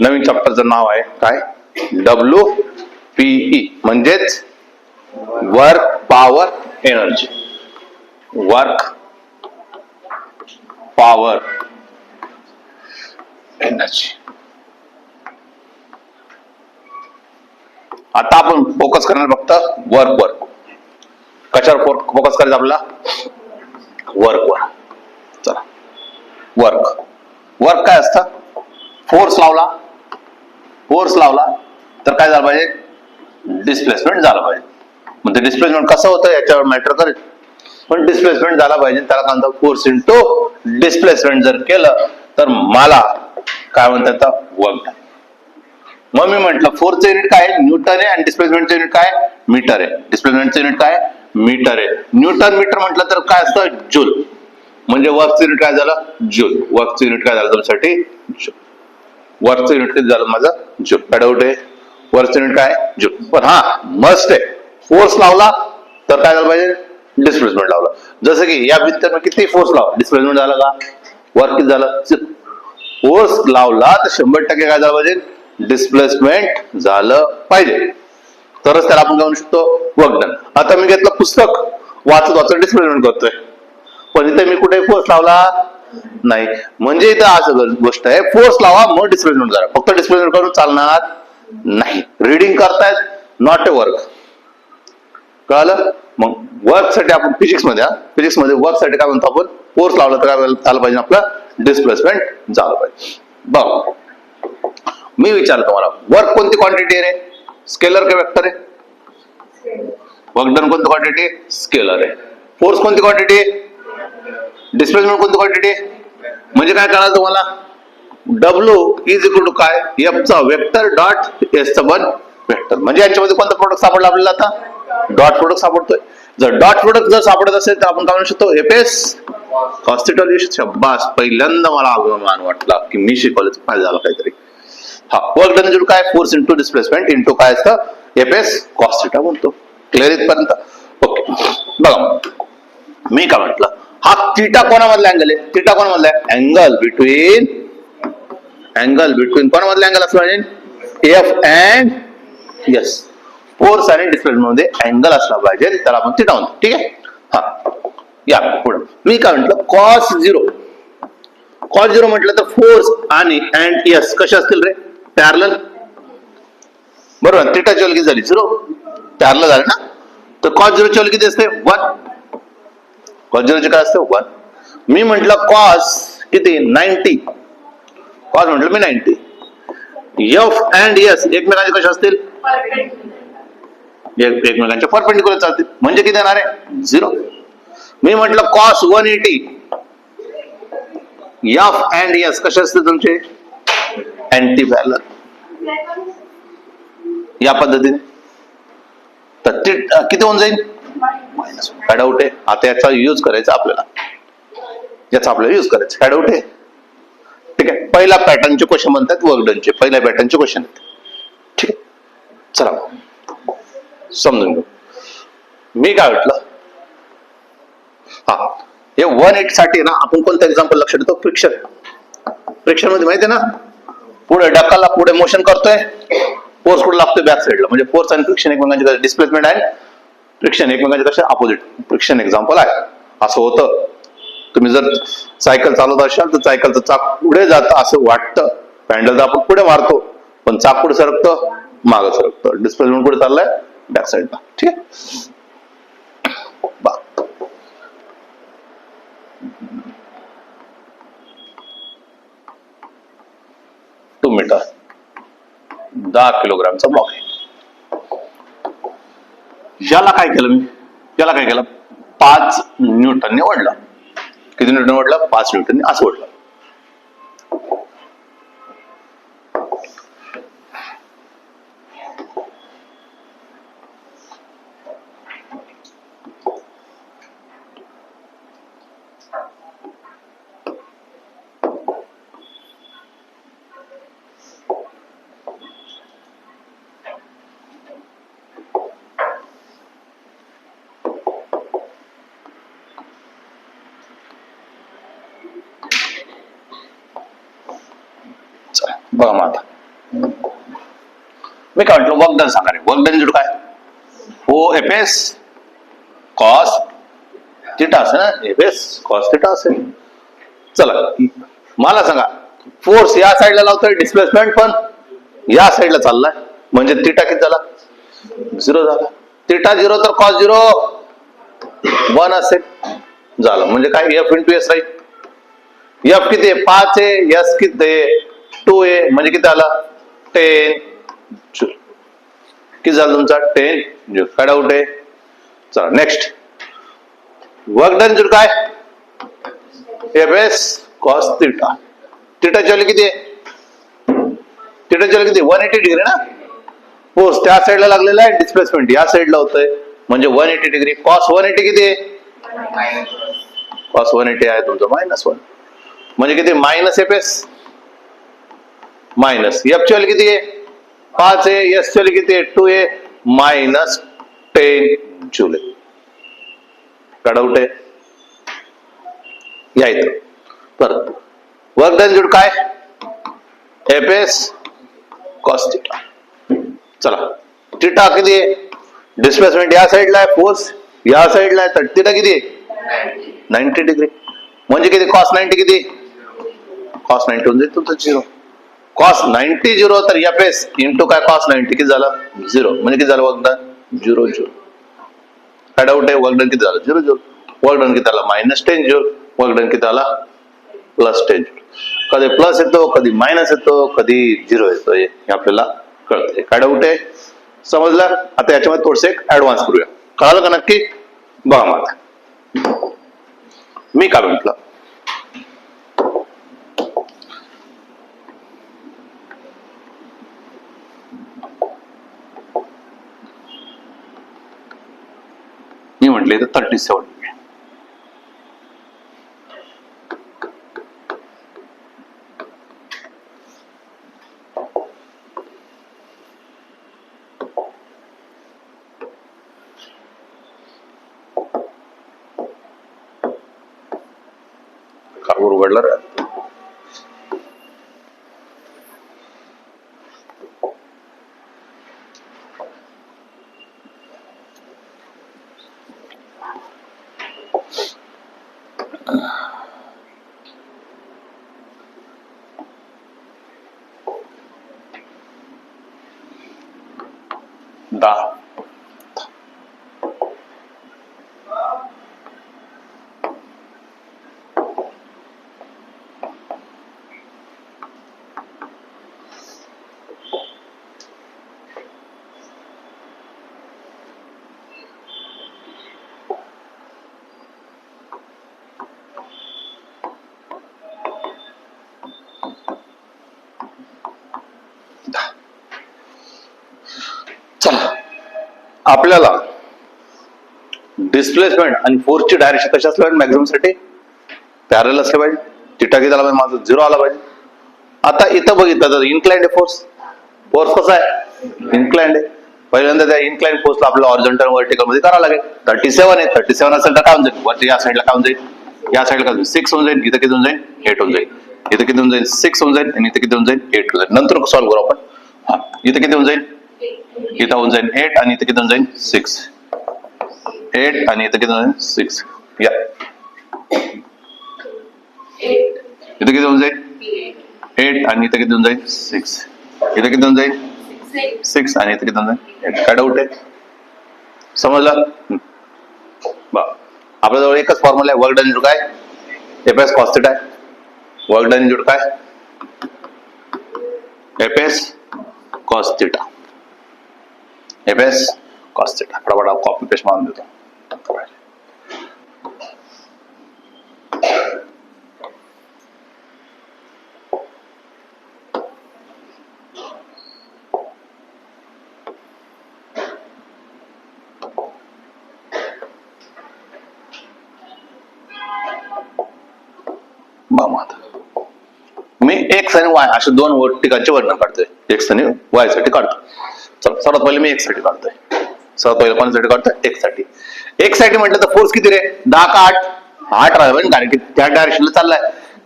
नवीन चॅप्टरचं नाव आहे काय? WPE म्हणजेच work power energy. Work power energy. आता आपण फोकस करणार फक्त वर्क वर. कशावर फोकस करायचं आपल्याला? वर्क वर. चला, वर्क. वर्क काय असतं? फोर्स लावला तर काय झालं पाहिजे? डिस्प्लेसमेंट झालं पाहिजे. म्हणजे डिस्प्लेसमेंट कसं होतं याच्यावर मॅटर करेल, पण डिस्प्लेसमेंट झाला पाहिजे. त्याला काय म्हणतात? फोर्स इंटू डिस्प्लेसमेंट जर केलं तर मला काय म्हणतात? वर्क. मग मी म्हटलं फोर्सचं युनिट काय आहे? न्यूटन आहे. आणि डिस्प्लेसमेंटचं युनिट काय? मीटर आहे. डिस्प्लेसमेंटचं युनिट काय? मीटर आहे. न्यूटन मीटर म्हटलं तर काय असतं? जूल. म्हणजे वर्कचं युनिट काय झालं? जूल. वर्कचं युनिट काय झालं तुमच्यासाठी? जूल. वर्कचं युनिट किती झालं माझं? जूल. काय डाऊट आहे? वर्कचं युनिट काय? जूल. पण हा मस्ट आहे, फोर्स लावला तर काय झालं पाहिजे? डिस्प्लेसमेंट लावला. जसं की या भिंतीवर किती फोर्स लावला, डिस्प्लेसमेंट झालं का? वर्क किती झालं? फोर्स लावला तर 100% काय झालं पाहिजे? डिस्प्लेसमेंट झालं पाहिजे. तरच त्याला आपण काय म्हणू शकतो? Work done. आता मी घेतलं पुस्तक, वाचत डिस्प्लेसमेंट करतोय, पण इथे मी कुठे फोर्स लावला नाही. म्हणजे इथं असं गोष्ट आहे, फोर्स लावा मग डिस्प्लेसमेंट करा. फक्त डिस्प्लेसमेंट करून चालणार नाही. रीडिंग करतायत, नॉट ए वर्क. कळालं? मग वर्क साठी आपण फिजिक्स मध्ये वर्क साठी काय म्हणतो आपण? फोर्स लावला तर काय झालं पाहिजे? आपलं डिस्प्लेसमेंट झालं पाहिजे. बघ, मी विचारतो तुम्हाला, वर्क कोणती क्वांटिटी आहे रे? स्केलर का वेक्टर आहे? वर्क डन कोणती क्वांटिटी आहे? स्केलर आहे. फोर्स कोणती क्वांटिटी आहे? डिस्प्लेसमेंट कोणती क्वांटिटी आहे? म्हणजे काय कळालं तुम्हाला? W इज इक्वल टू काय? F चा वेक्टर डॉट S चा पण वेक्टर. म्हणजे यांच्यामध्ये कोणता प्रोडक्ट सापडला आपल्याला? आता डॉट प्रोडक्ट सापडतोय. जर डॉट प्रोडक्ट जर सापडत असेल तर आपण काय म्हणू शकतो? FS cos theta. शब्बास, पहिल्यांदा मला अभिमान वाटला की मी शिकवलं फायदा झाला काहीतरी. हा, वर्क डन काय? फोर्स इंटू डिस्प्लेसमेंट इंटू काय असतं? FS cos theta म्हणतो. क्लिअर इथपर्यंत? ओके. बघा, मी काय म्हटलं, हा थीटा कोणामधला अँगल आहे? थीटा कोणामधला आहे? अँगल बिटवीन कोणामधला अँगल असला पाहिजे? F and S. फोर्स आणि डिस्प्लेसमेंट मध्ये अँगल असला पाहिजे, त्याला आपण थीटा म्हणतो. ठीक आहे? हा, या पुढे मी काय म्हटलं? कॉस झिरो म्हटलं तर फोर्स आणि अँड S कसे असतील रे? पॅरलल. बरोबर. थीटाची व्हॅल्यू किती झाली? 0. पॅरलल झाले ना? तर कॉस झिरोची व्हॅल्यू किती असते? 1. कॉस झिरोची काय असते? 1. मी म्हटलं कॉस किती? 90. कॉस म्हटलं मी 90. F अँड S एकमेकांचे कसे असतील? एकमेकांच्या परपेंडिक्युलर चालतील. म्हणजे किती येणार आहे? 0. मी म्हटलं कॉस 180. F अँड S कसे असतील तुमचे? Anti parallel. या पद्धतीने तर किती होऊन जाईल? मायनस. काय डाऊट आहे? आता याचा यूज करायचा आपल्याला. काय डाऊट आहे? ठीक आहे. पहिला पॅटर्नचे क्वेश्चन म्हणतात वर्क डनचे. पहिल्या पॅटर्नचे क्वेश्चन आहेत. ठीक आहे, चला समजून घेऊ. मी काय म्हटलं, हा, हे 180 साठी ना आपण कोणतं एक्झाम्पल लक्षात देतो? फ्रिक्शन मध्ये माहिती आहे ना, पुढे ढकलला, पुढे मोशन करतोय, फोर्स कुठे लागतोय? बॅक साईडला. म्हणजे फोर्स आणि फ्रिक्शन एकमेकांचे, डिस्प्लेसमेंट आणि फ्रिक्शन एकमेकांचे कसे? अपोजिट. फ्रिक्शन एक्झाम्पल आहे. असं होतं, तुम्ही जर सायकल चालवत असाल तर सायकलचं चाक पुढे जातं असं वाटतं, पॅन्डल तर आपण पुढे मारतो, पण चाक पुढे सरकतं, मागं सरकतं. डिस्प्लेसमेंट पुढे चाललाय, बॅक साईडला. ठीक आहे? 2 मीटर 10 किलोग्रामचा ब्लॉक आहे. याला काय केलं? 5 न्यूटनने ओढलं. किती न्यूटन ओढलं? 5 न्यूटनने असं ओढलं. बघा मग आता मी काय म्हटलं वर्क डन सांगा रे. वर्क डन काय हो एफ एस कॉस थिटा असेल ना. एफ एस कॉस थिटा असेल. चला मला सांगा फोर्स या साईडला लावतोय डिस्प्लेसमेंट पण या साईडला चाललाय म्हणजे थिटा किती झाला 0 झाला. थिटा 0 तर कॉस 0 1 असेल झालं. म्हणजे काय F into S right. F किती आहे 5 आहे. एस किती आहे 2 आहे म्हणजे किती आला 10 जूल. किती झालं तुमचा 10 जूल. काय डाऊट आहे. चला नेक्स्ट वर्क डन जूल काय एफ एस कॉस थिटा. थिटाची व्हॅल्यू किती आहे थिटाची व्हॅल्यू किती 180 डिग्री ना. फोर्स त्या साईडला लागलेला आहे डिस्प्लेसमेंट या साईडला होतंय म्हणजे 180 डिग्री. कॉस 180 किती आहे कॉस 180 आहे तुमचं -1 म्हणजे किती minus F S minus F ची व्हॅल्यू किती आहे 5 आहे. एस ची व्हॅल्यू किती आहे 2 आहे -10 जूल. काय डाऊट आहे या इथं परत वर्क डन जूल काय एफ एस कॉस थिटा. चला थिटा किती आहे डिस्प्लेसमेंट या साईडला आहे फोर्स या साईडला आहे तर थिटा किती आहे 90 डिग्री म्हणजे किती कॉस 90 किती कॉस 90 होऊन जाईल तुमचं 0. कॉस 90 0 तर एफ एस इंटू काय कॉस 90 किती झालं 0 म्हणजे किती झालं वर्क डन 0 जूल. काय डाऊट आहे वर्क डन किती झालं 0 जूल. वर्क डन किती आला -10 जूल. वर्क डन किती आला +10 जूल. कधी प्लस येतो कधी मायनस येतो कधी 0 येतो हे आपल्याला कळतंय. काय डाऊट आहे समजलं. आता याच्यामध्ये थोडसे ऍडव्हान्स करूया. कळालं का नक्की बघा मला मी काय म्हटलं मी म्हटले तर 37 कारवर उघडला रे. दा चला आपल्याला डिस्प्लेसमेंट आणि फोर्सची डायरेक्शन कशी असली पाहिजे मॅक्झिमम साठी पॅरल असले पाहिजे. थिटा किती आला पाहिजे माझं 0 आला पाहिजे. आता इथं बघितलं तर इन्क्लाइंड आहे फोर्स. फोर्स कसा आहे इन्क्लाइंड आहे. पहिल्यांदा त्या इन्क्लाइंड फोर्सला आपल्याला हॉरिझॉन्टल वर्टिकल मध्ये करावं लागेल. 37 आहे 37 असेल तर काय होऊन जाईल वरती या साईडला काय होऊन जाईल या साईडला काय 6 होऊन जाईल. इथं किती होऊन जाईल 8 होऊन जाईल. इथं किती होऊन जाईल 6 होऊन जाईल आणि इथं किती होऊन जाईल 8 होऊन जाईल. नंतर सॉल्व्ह करू आपण. हा इथं किती होऊन जाईल इथं होऊन जाईल 8 आणि इथं किती होऊन जाईल 6 8 आणि इथं किती होऊन जाईल 6 या इथं किती होऊन जाईल 8 आणि इथं किती होऊन जाईल 6 इथं किती होऊन जाईल 6 आणि इथं किती होऊन जाईल 8. काय डाऊट आहे समजलं बा. आपल्याजवळ एकच फॉर्म्युला आहे वर्क डन इंटू काय एफ एस कॉस थिटा आहे. वर्क डन इंटू काय F S cos theta F S cos theta. फटाफट कॉपी पेस्ट मारून देतो. मी एक्स आणि वाय अशा दोन ठिकाणचे वर्णन काढतोय. एक्स आणि वाय साठी काढतो. चला सर्वात पहिले मी एक्स साठी काढतोय. सर्वात पहिले कोणासाठी काढतोय एक्स साठी. एक्स साठी म्हटलं तर फोर्स किती रे 10 का 8 राहिला कारण की त्या डायरेक्शनला चाललाय.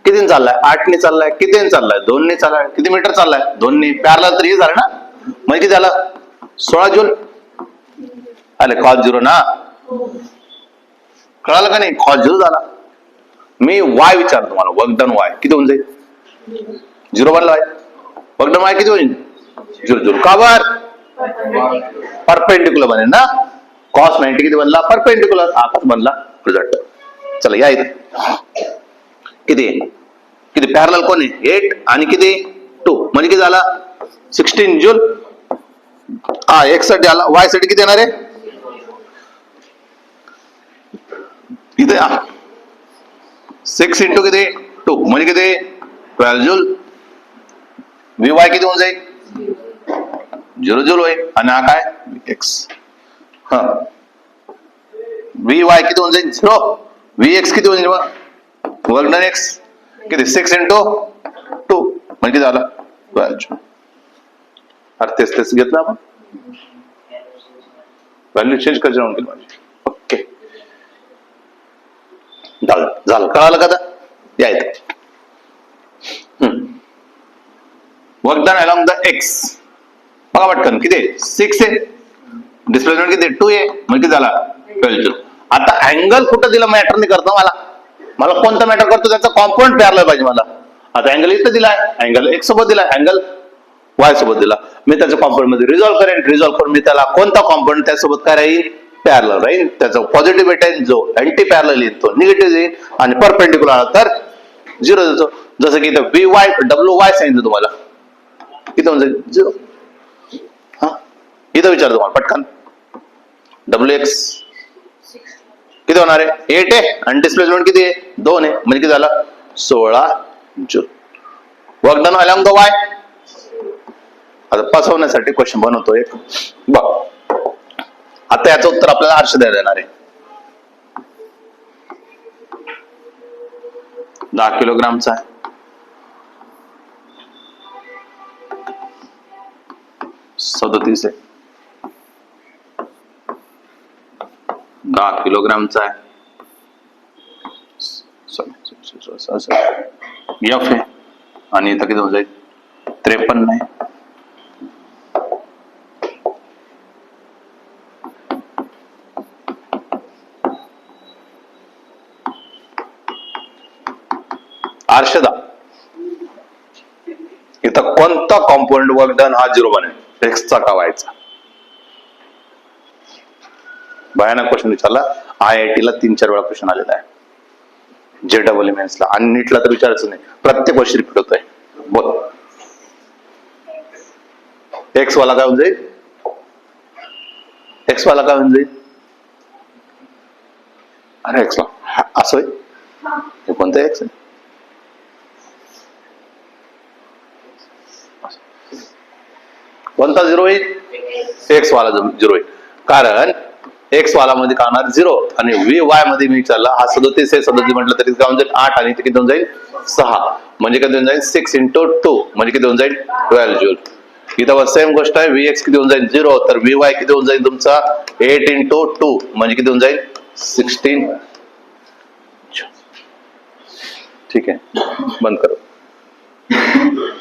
किती चाललाय? 8 ने चाललाय. किती चाललाय? 2 ने चाललाय. किती मीटर चाललाय? 2 ने. पॅरलल तर हे झालं ना, म्हणजे किती झालं? 16 जूल. अरे कॉस 0 ना, कळालं का नाही? कॉस 0 झाला. मी वाय विचारतो तुम्हाला, वर्क डन वाय किती होऊन जाईल? 0 बनला आहे. वर्क डन वाय किती होईल? 0 जूल. का बर? परपेंडिक्युलर बनेल ना. कॉस 90 किती बनला? परपेंडिक्युलर. आकाश बनला रिझल्ट. चला या इथे. किती किती पॅरलल कोण आहे? 8 आणि किती 2 म्हणजे किती झाला? 16 जूल. हा एक्स साठी आला. वाय साठी किती येणार आहे? किती? 6 इंटू किती 2 म्हणजे किती? 12 जूल. वी वाय किती होऊन जाईल? 0 जूल होईल. आणि हा काय? एक्स. हा वी वाय किती होऊन जाईल? 0. वी एक्स किती होऊन जाईल? वर्क डन एक्स किती? 6 इंटू 2 म्हणजे किती झालं? 12 जूल. अरे तेच घेतलं आपण, व्हॅल्यू चेंज करायची म्हणून माझी. ओके झालं. कळालं का? या इथे. Work done along the x बघा पटकन किती? 6 आहे. डिस्प्लेसमेंट किती? 2 आहे. म्हणजे किती झाला? 12 जूल. आता अँगल कुठं दिला मॅटर नाही करतो मला कोणता मॅटर करतो? त्याचा कॉम्पोनंट पॅरलल पाहिजे मला. आता अँगल इथं दिलाय, अँगल एक्स सोबत दिलाय, अँगल वाय सोबत दिला. मी त्याच्या कॉम्पोनंट मध्ये रिझॉल्व्ह करून मी त्याला कोणता कॉम्पोनंट त्यासोबत काय राहील? पॅरलल राहील. त्याचा पॉझिटिव्ह भेटेल, जो अँटी पॅरलल येईल तो निगेटिव्ह येईल, आणि परपेंडिक्युलर तर 0 देतो. जसं की इथं वी वाय डब्ल्यू वाय सांगितलं तुम्हाला, किती होऊन जाईल? 0. हा इथं विचारतो तुम्हाला पटकन, डब्ल्यू एक्स किती होणार आहे? 8 आहे. आणि डिस्प्लेसमेंट किती आहे? 2 आहे. म्हणजे किती झालं? 16 joule. Work done along the Y. आता फसवण्यासाठी क्वेश्चन बनवतो एक बघ. आता याचं उत्तर आपल्याला हर्ष द्यायला देणार आहे. 10 किलोग्रामचा आहे. 37 आहे. 10 किलोग्रामचा आहे. एफ आहे. आणि इथं किती होऊन जाईल? 53 आहे. अर्षदा इथं कोणता कॉम्पोनंट वर्क डन हा 0 बनेल? एक्सचा का वायचा? भयानक क्वेश्चन विचारला. IIT ला 3-4 वेळा क्वेश्चन आलेला आहे. JEE मेन्सला आणि नीटला तर विचारायचं नाही. प्रत्येक वर्षी रिपीट होतोय. बोल. एक्स वाला काय होऊन जाईल? एक्स वाला काय होऊन जाईल? अरे एक्स असं आहे. हे कोणतं एक्स आहे? कोणता 0 होईल? एक्स वाला 0 होईल. कारण एक्स वाला मध्ये काय होणार? 0. आणि वी वाय मध्ये मी विचारला, हा 37 आहे. 37 म्हटलं तरी काय होऊन जाईल? 8. आणि किती होऊन जाईल? 6. म्हणजे किती होऊन जाईल? 6 इंटू 2 म्हणजे किती होऊन जाईल? 12 जूल. इथं सेम गोष्ट आहे. वी एक्स किती होऊन जाईल? 0. तर वी वाय किती होऊन जाईल तुमचा? 8 इंटू 2 म्हणजे किती होऊन जाईल? 16. ठीक आहे, बंद करू.